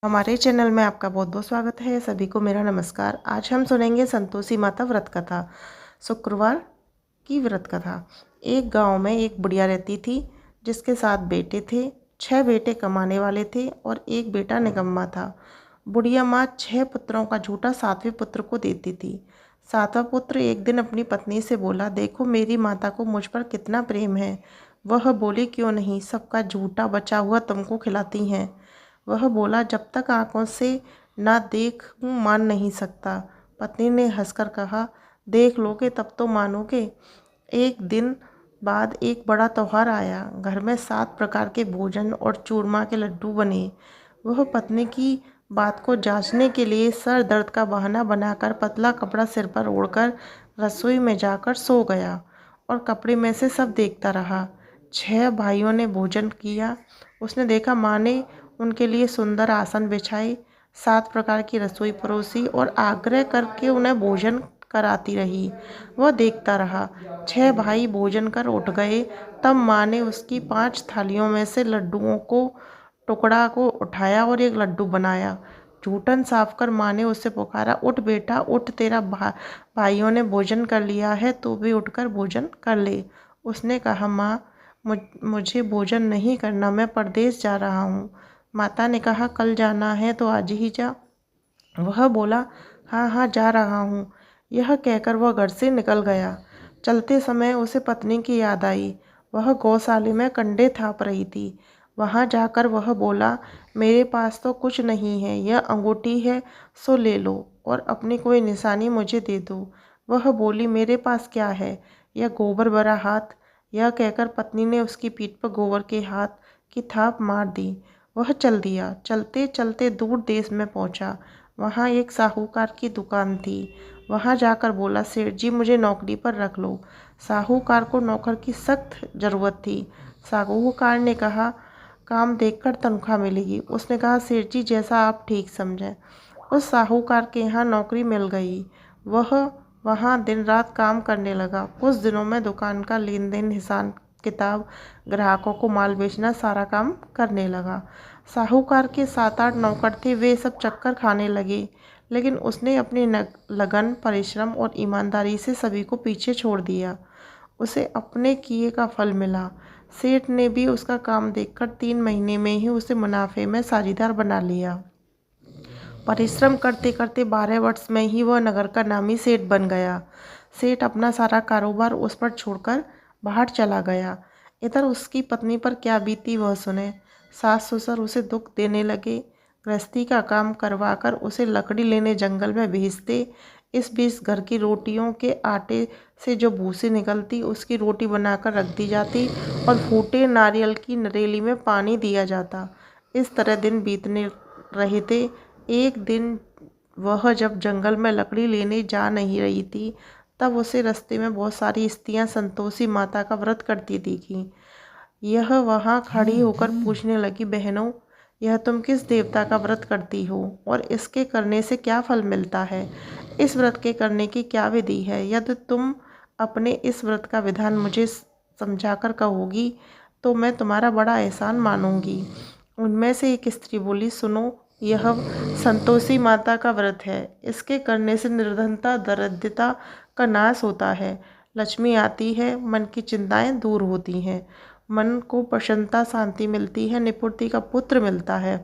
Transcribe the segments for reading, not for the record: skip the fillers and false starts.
हमारे चैनल में आपका बहुत बहुत स्वागत है। सभी को मेरा नमस्कार। आज हम सुनेंगे संतोषी माता व्रत कथा, शुक्रवार की व्रत कथा। एक गांव में एक बुढ़िया रहती थी जिसके 7 बेटे थे। 6 बेटे कमाने वाले थे और एक बेटा निकम्मा था। बुढ़िया माँ 6 पुत्रों का झूठा 7वें पुत्र को देती थी। 7वां पुत्र एक दिन अपनी पत्नी से बोला, देखो मेरी माता को मुझ पर कितना प्रेम है। वह बोली, क्यों नहीं, सबका झूठा बचा हुआ तुमको खिलाती हैं। वह बोला, जब तक आंखों से ना देखूं मान नहीं सकता। पत्नी ने हंसकर कहा, देख लोगे तब तो मानोगे। एक दिन बाद एक बड़ा त्योहार आया। घर में 7 प्रकार के भोजन और चूरमा के लड्डू बने। वह पत्नी की बात को जांचने के लिए सर दर्द का बहाना बनाकर पतला कपड़ा सिर पर ओढ़कर रसोई में जाकर सो गया और कपड़े में से सब देखता रहा। 6 भाइयों ने भोजन किया। उसने देखा माँ ने उनके लिए सुंदर आसन बिछाए, 7 प्रकार की रसोई परोसी और आग्रह करके उन्हें भोजन कराती रही। वह देखता रहा। 6 भाई भोजन कर उठ गए। तब माँ ने उसकी 5 थालियों में से लड्डुओं को टुकड़ा को उठाया और एक लड्डू बनाया। जूठन साफ कर माँ ने उससे पुकारा, उठ बेटा उठ, तेरा भाइयों ने भोजन कर लिया है, तू भी उठकर भोजन कर ले। उसने कहा, माँ मुझे भोजन नहीं करना, मैं परदेश जा रहा हूँ। माता ने कहा, कल जाना है तो आज ही जा। वह बोला, हाँ हाँ जा रहा हूँ। यह कहकर वह घर से निकल गया। चलते समय उसे पत्नी की याद आई। वह गौशाले में कंडे थाप रही थी। वहाँ जाकर वह बोला, मेरे पास तो कुछ नहीं है, यह अंगूठी है सो ले लो और अपनी कोई निशानी मुझे दे दो। वह बोली, मेरे पास क्या है, यह गोबर भरा हाथ। यह कहकर पत्नी ने उसकी पीठ पर गोबर के हाथ की थाप मार दी। वह चल दिया। चलते चलते दूर देश में पहुंचा। वहाँ एक साहूकार की दुकान थी। वहाँ जाकर बोला, सेठ जी मुझे नौकरी पर रख लो। साहूकार को नौकर की सख्त ज़रूरत थी। साहूकार ने कहा, काम देखकर तनख्वाह मिलेगी। उसने कहा, सेठ जी जैसा आप ठीक समझें। उस साहूकार के यहाँ नौकरी मिल गई। वह वहाँ दिन रात काम करने लगा। कुछ दिनों में दुकान का लेन देन, हिसाब किताब, ग्राहकों को माल बेचना, सारा काम करने लगा। साहूकार के 7-8 नौकर थे, वे सब चक्कर खाने लगे, लेकिन उसने अपनी लगन, परिश्रम और ईमानदारी से सभी को पीछे छोड़ दिया। उसे अपने किए का फल मिला। सेठ ने भी उसका काम देखकर 3 महीने में ही उसे मुनाफे में साझीदार बना लिया। परिश्रम करते करते 12 वर्ष में ही वह नगर का नामी सेठ बन गया। सेठ अपना सारा कारोबार उस पर छोड़कर बाहर चला गया। इधर उसकी पत्नी पर क्या बीती वह सुने। सास ससुर उसे दुख देने लगे। गृहस्थी का काम करवाकर उसे लकड़ी लेने जंगल में भेजते। इस बीच घर की रोटियों के आटे से जो भूसी निकलती उसकी रोटी बनाकर रख दी जाती और फूटे नारियल की नरेली में पानी दिया जाता। इस तरह दिन बीतने रहे थे। एक दिन वह जब जंगल में लकड़ी लेने जा नहीं रही थी, तब उसे रास्ते में बहुत सारी स्त्रियां संतोषी माता का व्रत करती दिखीं। यह वहाँ खड़ी होकर पूछने लगी, बहनों यह तुम किस देवता का व्रत करती हो और इसके करने से क्या फल मिलता है? इस व्रत के करने की क्या विधि है? यदि तुम अपने इस व्रत का विधान मुझे समझाकर कहोगी तो मैं तुम्हारा बड़ा एहसान मानूंगी। उनमें से एक स्त्री बोली, सुनो, यह संतोषी माता का व्रत है। इसके करने से निर्धनता, दरिद्रता का नाश होता है, लक्ष्मी आती है, मन की चिंताएं दूर होती हैं, मन को प्रसन्नता, शांति मिलती है, निपुणता का पुत्र मिलता है,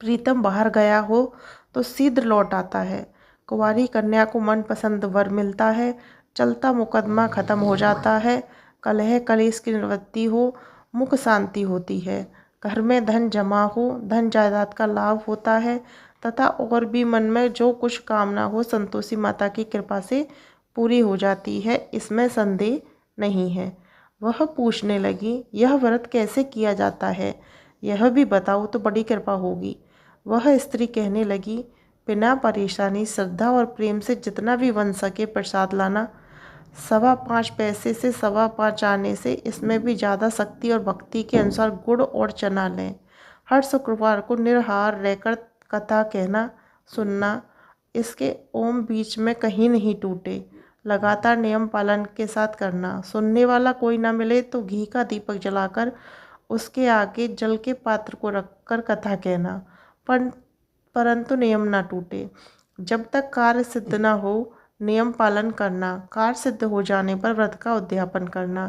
प्रीतम बाहर गया हो तो शीघ्र लौट आता है, कुंवारी कन्या को मनपसंद वर मिलता है, चलता मुकदमा खत्म हो जाता है, कलह कलेश की निवृत्ति हो, मुख शांति होती है, घर में धन जमा हो, धन जायदाद का लाभ होता है तथा और भी मन में जो कुछ कामना हो संतोषी माता की कृपा से पूरी हो जाती है, इसमें संदेह नहीं है। वह पूछने लगी, यह व्रत कैसे किया जाता है, यह भी बताओ तो बड़ी कृपा होगी। वह स्त्री कहने लगी, बिना परेशानी, श्रद्धा और प्रेम से जितना भी बन सके प्रसाद लाना। 5.25 पैसे से 5.25 आने से, इसमें भी ज़्यादा शक्ति और भक्ति के अनुसार गुड़ और चना लें। हर शुक्रवार को निराहार रहकर कथा कहना, सुनना, इसके ओम बीच में कहीं नहीं टूटे। लगातार नियम पालन के साथ करना। सुनने वाला कोई ना मिले तो घी का दीपक जलाकर उसके आगे जल के पात्र को रखकर कथा कहना। पर परंतु नियम न टूटे। जब तक कार्य सिद्ध न हो नियम पालन करना, कार्य सिद्ध हो जाने पर व्रत का उद्यापन करना।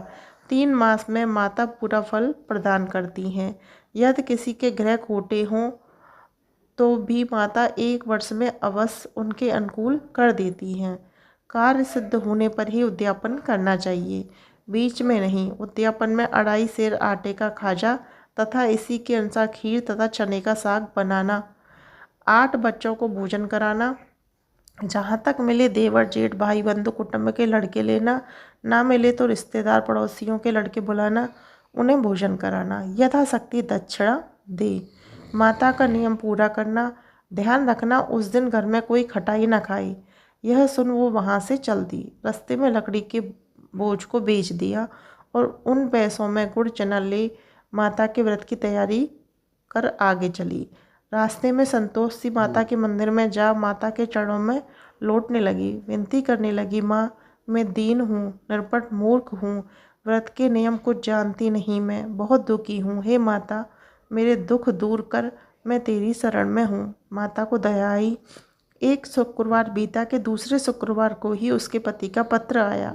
3 मास में माता पूरा फल प्रदान करती हैं। यदि किसी के ग्रह खोटे हों तो भी माता 1 वर्ष में अवश्य उनके अनुकूल कर देती हैं। कार्य सिद्ध होने पर ही उद्यापन करना चाहिए, बीच में नहीं। उद्यापन में 2.5 सेर आटे का खाजा तथा इसी के अनुसार खीर तथा चने का साग बनाना। 8 बच्चों को भोजन कराना। जहाँ तक मिले देवर जेठ भाई बंधु कुटुंब के लड़के लेना, ना मिले तो रिश्तेदार पड़ोसियों के लड़के बुलाना, उन्हें भोजन कराना। यथाशक्ति दक्षिणा दे। माता का नियम पूरा करना। ध्यान रखना उस दिन घर में कोई खटाई न खाए। यह सुन वो वहाँ से चल दी। रास्ते में लकड़ी के बोझ को बेच दिया और उन पैसों में गुड़ चना ले माता के व्रत की तैयारी कर आगे चली। रास्ते में संतोषी माता के मंदिर में जा माता के चरणों में लौटने लगी। विनती करने लगी, माँ मैं दीन हूँ, निरपट मूर्ख हूँ, व्रत के नियम कुछ जानती नहीं, मैं बहुत दुखी हूँ। हे माता मेरे दुख दूर कर, मैं तेरी शरण में हूँ। माता को दया आई। एक शुक्रवार बीता के दूसरे शुक्रवार को ही उसके पति का पत्र आया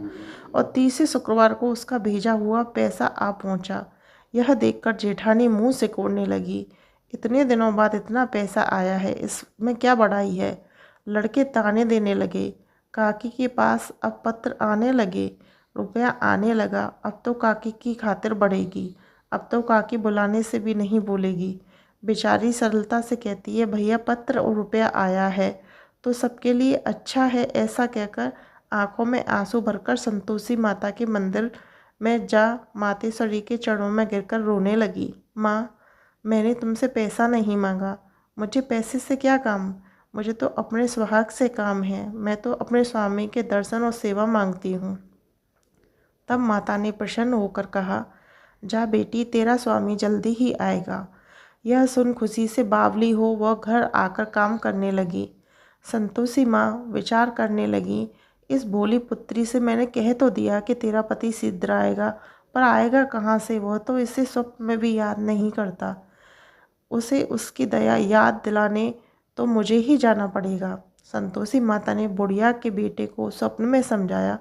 और तीसरे शुक्रवार को उसका भेजा हुआ पैसा आ पहुँचा। यह देखकर जेठानी मुंह सिकोड़ने लगी। इतने दिनों बाद इतना पैसा आया है, इसमें क्या बड़ाई है। लड़के ताने देने लगे। काकी के पास अब पत्र आने लगे, रुपया आने लगा। अब तो काकी की खातिर बढ़ेगी, अब तो काकी बुलाने से भी नहीं बोलेगी। बेचारी सरलता से कहती है, भैया पत्र और रुपया आया है तो सबके लिए अच्छा है। ऐसा कहकर आंखों में आंसू भरकर संतोषी माता के मंदिर में जा मातेश्वरी के चरणों में गिरकर रोने लगी। माँ मैंने तुमसे पैसा नहीं मांगा, मुझे पैसे से क्या काम, मुझे तो अपने सुहाग से काम है। मैं तो अपने स्वामी के दर्शन और सेवा मांगती हूँ। तब माता ने प्रसन्न होकर कहा, जा बेटी तेरा स्वामी जल्दी ही आएगा। यह सुन खुशी से बावली हो वह घर आकर काम करने लगी। संतोषी माँ विचार करने लगी, इस भोली पुत्री से मैंने कह तो दिया कि तेरा पति शीघ्र आएगा, पर आएगा कहाँ से, वह तो इसे स्वप्न में भी याद नहीं करता। उसे उसकी दया याद दिलाने तो मुझे ही जाना पड़ेगा। संतोषी माता ने बुढ़िया के बेटे को स्वप्न में समझाया,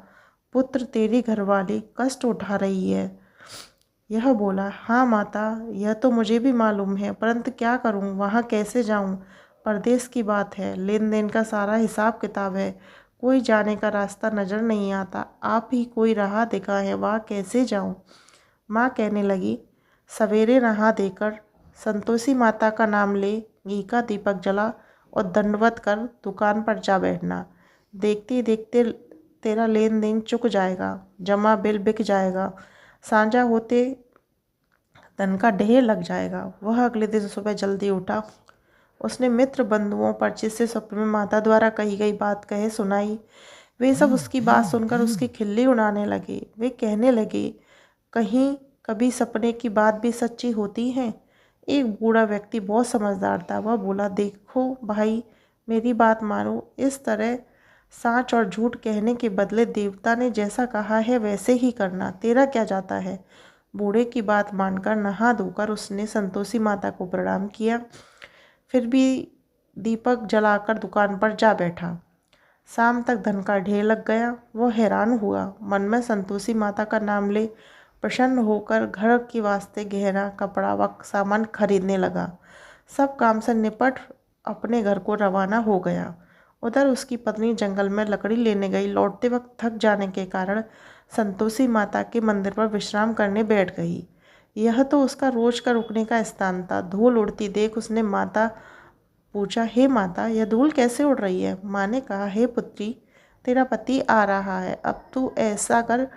पुत्र तेरी घरवाली कष्ट उठा रही है। यह बोला, हाँ माता यह तो मुझे भी मालूम है, परंतु क्या करूं, वहाँ कैसे जाऊं, परदेश की बात है, लेन देन का सारा हिसाब किताब है, कोई जाने का रास्ता नज़र नहीं आता, आप ही कोई राह दिखा है, वहाँ कैसे जाऊं। माँ कहने लगी, सवेरे नहा देकर संतोषी माता का नाम ले, घी का दीपक जला और दंडवत कर दुकान पर जा बैठना। देखते देखते तेरा लेन देन चुक जाएगा, जमा बिल बिक जाएगा, सांझा होते धन का ढेर लग जाएगा। वह अगले दिन सुबह जल्दी उठा। उसने मित्र बंधुओं परिचित से स्वप्न में माता द्वारा कही गई बात कहे सुनाई। वे सब उसकी बात सुनकर उसकी खिल्ली उड़ाने लगे। वे कहने लगे, कहीं कभी सपने की बात भी सच्ची होती है। एक बूढ़ा व्यक्ति बहुत समझदार था। वह बोला, देखो भाई मेरी बात मानो, इस तरह साँच और झूठ कहने के बदले देवता ने जैसा कहा है वैसे ही करना, तेरा क्या जाता है। बूढ़े की बात मानकर नहा धोकर उसने संतोषी माता को प्रणाम किया, फिर भी दीपक जलाकर दुकान पर जा बैठा। शाम तक धन का ढेर लग गया। वह हैरान हुआ, मन में संतोषी माता का नाम ले प्रसन्न होकर घर के वास्ते गहना कपड़ा व सामान खरीदने लगा। सब काम से निपट अपने घर को रवाना हो गया। उधर उसकी पत्नी जंगल में लकड़ी लेने गई। लौटते वक्त थक जाने के कारण संतोषी माता के मंदिर पर विश्राम करने बैठ गई। यह तो उसका रोज का रुकने का स्थान था। धूल उड़ती देख उसने माता पूछा, हे माता यह धूल कैसे उड़ रही है। माँ ने कहा, हे पुत्री तेरा पति आ रहा है, अब तू ऐसा कर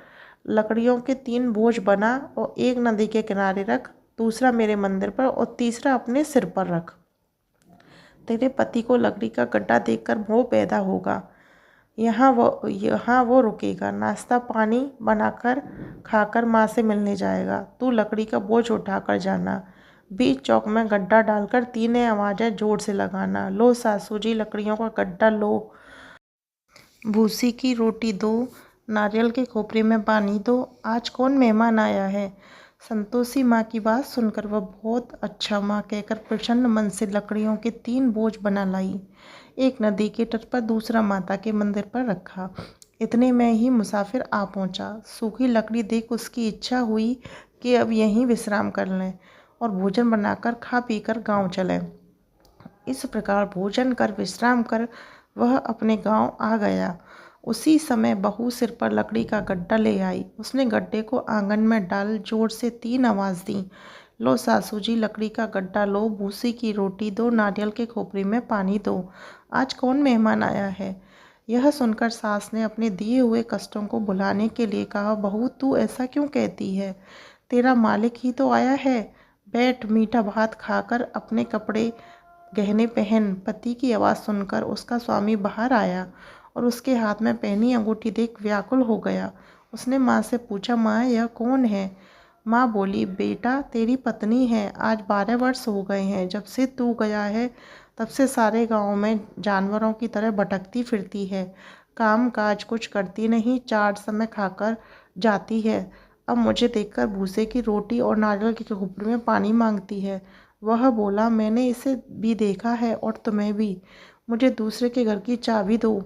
लकड़ियों के 3 बोझ बना और एक नदी के किनारे रख, दूसरा मेरे मंदिर पर और तीसरा अपने सिर पर रख। तेरे पति को लकड़ी का गड्ढा देखकर मोह पैदा होगा। यहाँ वो रुकेगा, नाश्ता पानी बनाकर खाकर माँ से मिलने जाएगा। तू लकड़ी का बोझ उठाकर जाना, बीच चौक में गड्ढा डालकर 3 आवाज़ें जोर से लगाना, लो सासू जी लकड़ियों का गड्ढा लो, भूसी की रोटी दो, नारियल के खोपरे में पानी दो, आज कौन मेहमान आया है। संतोषी माँ की बात सुनकर वह बहुत अच्छा माँ कहकर प्रसन्न मन से लकड़ियों के 3 बोझ बना लाई। एक नदी के तट पर, दूसरा माता के मंदिर पर रखा। इतने में ही मुसाफिर आ पहुंचा। सूखी लकड़ी देख उसकी इच्छा हुई कि अब यहीं विश्राम कर लें और भोजन बनाकर खा पीकर गांव चलें। इस प्रकार भोजन कर विश्राम कर वह अपने गांव आ गया। उसी समय बहू सिर पर लकड़ी का गड्ढा ले आई। उसने गड्ढे को आंगन में डाल जोर से 3 आवाज़ दी। लो सासू जी, लकड़ी का गड्ढा लो, भूसी की रोटी दो, नारियल के खोपड़ी में पानी दो। आज कौन मेहमान आया है? यह सुनकर सास ने अपने दिए हुए कष्टों को भुलाने के लिए कहा, बहू तू ऐसा क्यों कहती है? तेरा मालिक ही तो आया है। बैठ, मीठा भात खाकर अपने कपड़े गहने पहन। पति की आवाज़ सुनकर उसका स्वामी बाहर आया और उसके हाथ में पहनी अंगूठी देख व्याकुल हो गया। उसने माँ से पूछा, माँ यह कौन है? माँ बोली, बेटा तेरी पत्नी है। आज 12 वर्ष हो गए हैं जब से तू गया है, तब से सारे गांव में जानवरों की तरह भटकती फिरती है। काम काज कुछ करती नहीं, 4 समय खाकर जाती है। अब मुझे देखकर भूसे की रोटी और नारियल की खोपड़ी में पानी मांगती है। वह बोला, मैंने इसे भी देखा है और तुम्हें भी। मुझे दूसरे के घर की चाबी दो,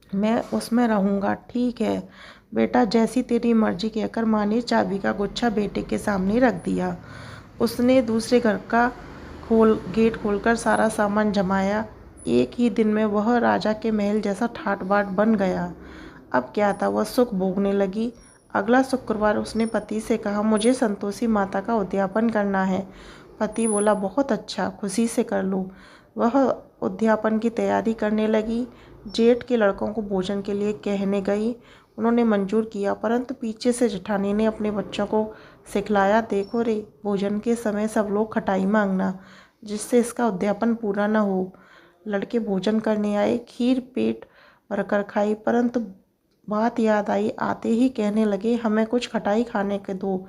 मैं उसमें रहूँगा। ठीक है बेटा, जैसी तेरी मर्जी, कहकर माँ ने चाबी का गुच्छा बेटे के सामने रख दिया। उसने दूसरे घर का गेट खोलकर सारा सामान जमाया। एक ही दिन में वह राजा के महल जैसा ठाट बाट बन गया। अब क्या था, वह सुख भोगने लगी। अगला शुक्रवार उसने पति से कहा, मुझे संतोषी माता का उद्यापन करना है। पति बोला, बहुत अच्छा, खुशी से कर लो। वह उद्यापन की तैयारी करने लगी। जेठ के लड़कों को भोजन के लिए कहने गई। उन्होंने मंजूर किया, परंतु पीछे से जेठानी ने अपने बच्चों को सिखलाया, देखो रे, भोजन के समय सब लोग खटाई मांगना, जिससे इसका उद्यापन पूरा न हो। लड़के भोजन करने आए, खीर पेट भरकर खाई, परंतु बात याद आई। आते ही कहने लगे, हमें कुछ खटाई खाने के दो,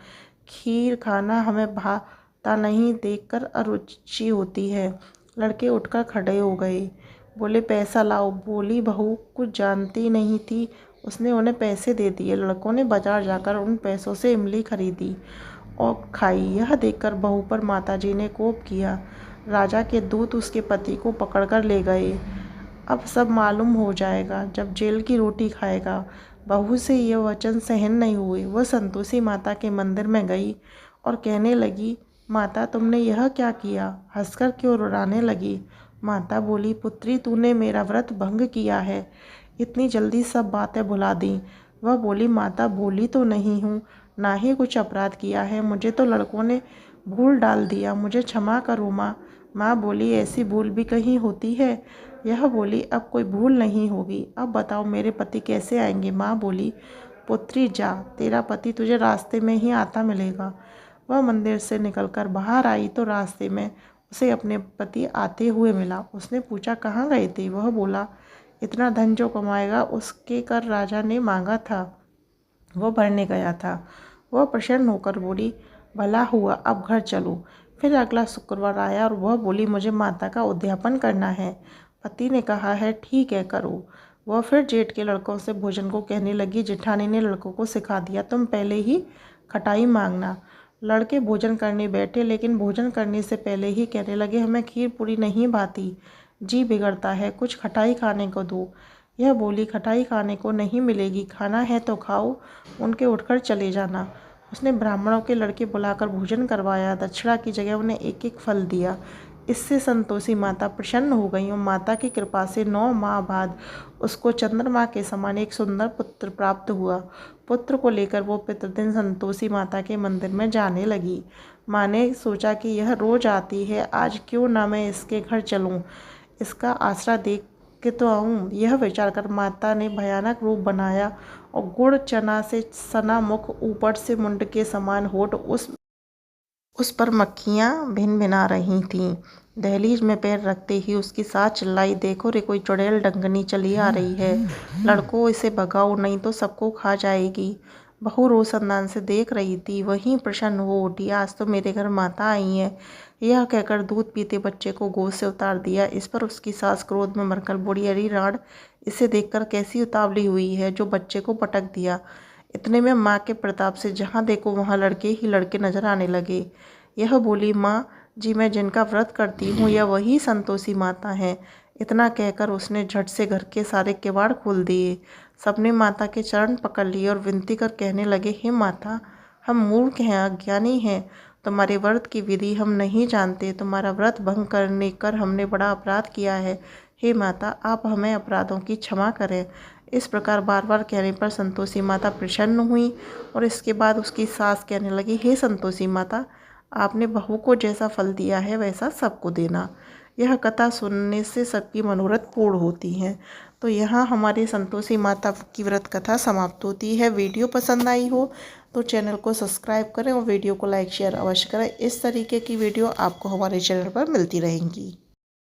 खीर खाना हमें भाता नहीं, देखकर अरुचि होती है। लड़के उठकर खड़े हो गए, बोले, पैसा लाओ। बोली बहू कुछ जानती नहीं थी, उसने उन्हें पैसे दे दिए। लड़कों ने बाजार जाकर उन पैसों से इमली खरीदी और खाई। यह देखकर बहू पर माताजी ने कोप किया। राजा के दूत उसके पति को पकड़कर ले गए। अब सब मालूम हो जाएगा जब जेल की रोटी खाएगा। बहू से यह वचन सहन नहीं हुए। वह संतोषी माता के मंदिर में गई और कहने लगी, माता तुमने यह क्या किया? हंसकर क्यों रुलाने लगी? माता बोली, पुत्री तूने मेरा व्रत भंग किया है। इतनी जल्दी सब बातें भुला दी। वह बोली, माता भूली तो नहीं हूँ, ना ही कुछ अपराध किया है, मुझे तो लड़कों ने भूल डाल दिया, मुझे क्षमा करो माँ। माँ बोली, ऐसी भूल भी कहीं होती है? यह बोली, अब कोई भूल नहीं होगी। अब बताओ मेरे पति कैसे आएंगे? माँ बोली, पुत्री जा, तेरा पति तुझे रास्ते में ही आता मिलेगा। वह मंदिर से निकलकर बाहर आई तो रास्ते में उसे अपने पति आते हुए मिला। उसने पूछा, कहाँ गए थे? वह बोला, इतना धन जो कमाएगा उसके कर राजा ने मांगा था, वो भरने गया था। वह प्रसन्न होकर बोली, भला हुआ, अब घर चलो। फिर अगला शुक्रवार आया और वह बोली, मुझे माता का उद्यापन करना है। पति ने कहा है, ठीक है करो। वह फिर जेठ के लड़कों से भोजन को कहने लगी। जेठानी ने लड़कों को सिखा दिया, तुम पहले ही खटाई मांगना। लड़के भोजन करने बैठे, लेकिन भोजन करने से पहले ही कहने लगे, हमें खीर पूरी नहीं भाती, जी बिगड़ता है, कुछ खटाई खाने को दो। यह बोली, खटाई खाने को नहीं मिलेगी, खाना है तो खाओ, उनके उठकर चले जाना। उसने ब्राह्मणों के लड़के बुलाकर भोजन करवाया। दक्षिणा की जगह उन्हें एक एक फल दिया। इससे संतोषी माता प्रसन्न हो गई और माता की कृपा से 9 माह बाद उसको चंद्रमा के समान एक सुंदर पुत्र प्राप्त हुआ। पुत्र को लेकर वो प्रतिदिन संतोषी माता के मंदिर में जाने लगी। माँ ने सोचा कि यह रोज आती है, आज क्यों ना मैं इसके घर चलूँ, इसका आसरा देख के तो आऊँ। यह विचार कर माता ने भयानक रूप बनाया और गुड़ चना से सना मुख, ऊपर से मुंड के समान होठ, उस पर मक्खियाँ भिन भिना रही थीं। दहलीज में पैर रखते ही उसकी सास चिल्लाई, देखो रे, कोई चुड़ैल डंगनी चली आ रही है, लड़कों इसे भगाओ नहीं तो सबको खा जाएगी। बहू रोशनदान से देख रही थी, वहीं प्रसन्न हो उठी, आज तो मेरे घर माता आई है। यह कहकर दूध पीते बच्चे को गोद से उतार दिया। इस पर उसकी सास क्रोध में मरकर बोली, अरे राड, इसे देखकर कैसी उतावली हुई है जो बच्चे को पटक दिया। इतने में माँ के प्रताप से जहाँ देखो वहाँ लड़के ही लड़के नजर आने लगे। यह बोली, माँ जी मैं जिनका व्रत करती हूँ यह वही संतोषी माता हैं। इतना कहकर उसने झट से घर के सारे किवाड़ खोल दिए। सबने माता के चरण पकड़ लिए और विनती कर कहने लगे, हे माता, हम मूर्ख हैं, अज्ञानी हैं, तुम्हारे व्रत की विधि हम नहीं जानते, तुम्हारा व्रत भंग करने कर हमने बड़ा अपराध किया है। हे माता, आप हमें अपराधों की क्षमा करें। इस प्रकार बार बार कहने पर संतोषी माता प्रसन्न हुई और इसके बाद उसकी सास कहने लगी, हे संतोषी माता, आपने बहू को जैसा फल दिया है वैसा सबको देना। यह कथा सुनने से सबकी मनोरथ पूर्ण होती हैं। तो यहाँ हमारी संतोषी माता की व्रत कथा समाप्त होती है। वीडियो पसंद आई हो तो चैनल को सब्सक्राइब करें और वीडियो को लाइक शेयर अवश्य करें। इस तरीके की वीडियो आपको हमारे चैनल पर मिलती रहेंगी।